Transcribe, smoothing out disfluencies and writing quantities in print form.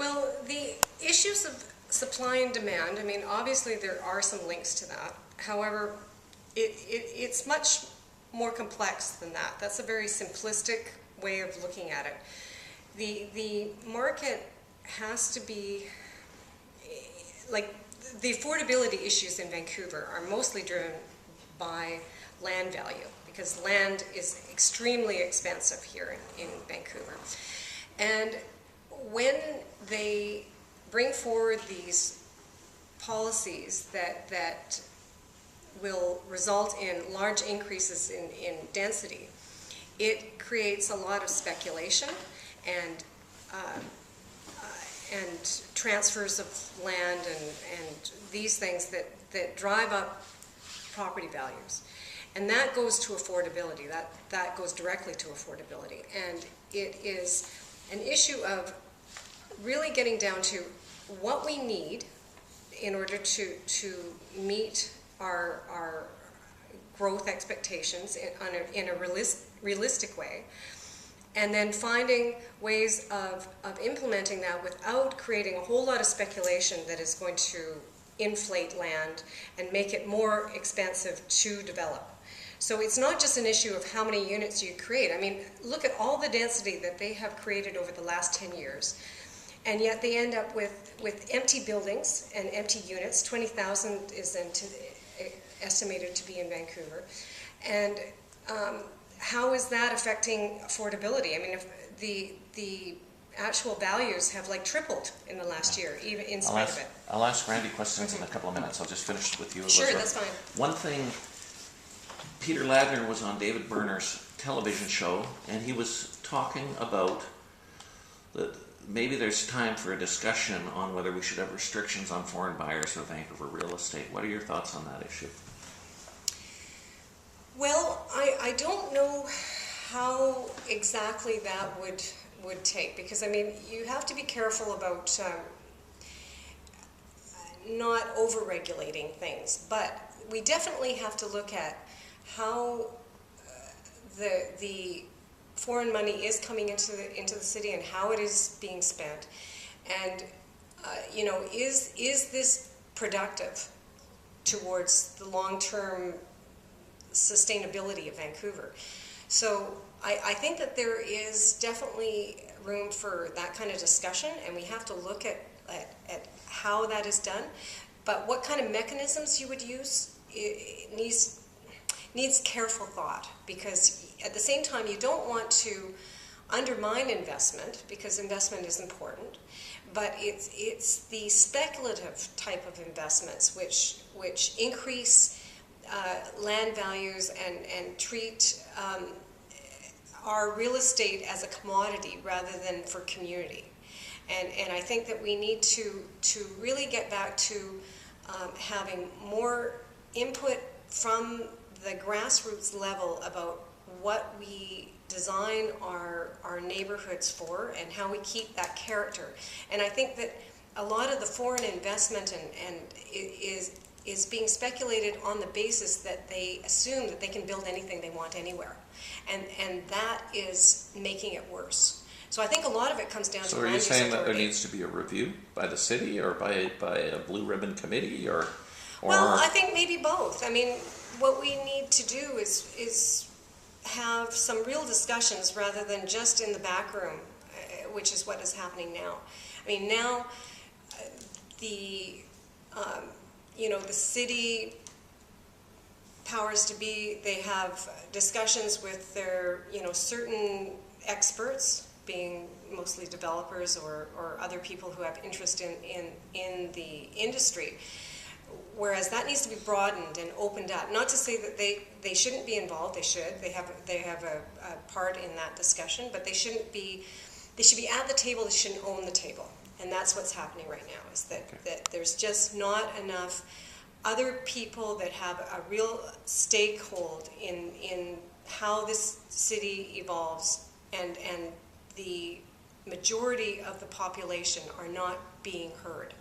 Well, the issues of supply and demand, I mean, obviously there are some links to that. However, it's much more complex than that. That's a very simplistic way of looking at it. The market has to be, like, the affordability issues in Vancouver are mostly driven by land value, because land is extremely expensive here in Vancouver. And when they bring forward these policies that will result in large increases in density, it creates a lot of speculation and transfers of land and these things that drive up property values. And that goes to affordability. That goes directly to affordability. And it is an issue of really getting down to what we need in order to meet our growth expectations in a realistic way, and then finding ways of implementing that without creating a whole lot of speculation that is going to inflate land and make it more expensive to develop. So it's not just an issue of how many units you create. I mean, look at all the density that they have created over the last 10 years. And yet they end up with empty buildings and empty units. 20,000 is estimated to be in Vancouver. And how is that affecting affordability? I mean, if the actual values have like tripled in the last year, even in spite of it. I'll ask Randy questions in a couple of minutes. I'll just finish with you, Sure, Elizabeth. that's fine. One thing, Peter Ladner was on David Berner's television show, and he was talking about that maybe there's time for a discussion on whether we should have restrictions on foreign buyers of Vancouver real estate. What are your thoughts on that issue? Well, I don't know how exactly that would take, because I mean, you have to be careful about not over-regulating things, but we definitely have to look at how the foreign money is coming into the city and how it is being spent, and you know, is this productive towards the long-term sustainability of Vancouver? So I think that there is definitely room for that kind of discussion, and we have to look at how that is done. But what kind of mechanisms you would use, it needs careful thought, because at the same time you don't want to undermine investment, because investment is important, but it's the speculative type of investments which increase land values and treat our real estate as a commodity rather than for community. And I think that we need to really get back to having more input from the grassroots level about what we design our neighborhoods for and how we keep that character. And I think that a lot of the foreign investment is being speculated on the basis that they assume that they can build anything they want anywhere. And that is making it worse. So I think a lot of it comes down to So are you saying that there needs to be a review by the city or by a blue ribbon committee or? Well, I think maybe both. I mean, what we need to do is have some real discussions rather than just in the back room, which is what is happening now. I mean, now you know, the city powers to be, they have discussions with their, you know, certain experts, being mostly developers or other people who have interest in the industry. Whereas that needs to be broadened and opened up. Not to say that they shouldn't be involved. They should. They have a part in that discussion, but they should be at the table. They shouldn't own the table. And that's what's happening right now, is that there's just not enough other people that have a real stakehold in how this city evolves, and the majority of the population are not being heard.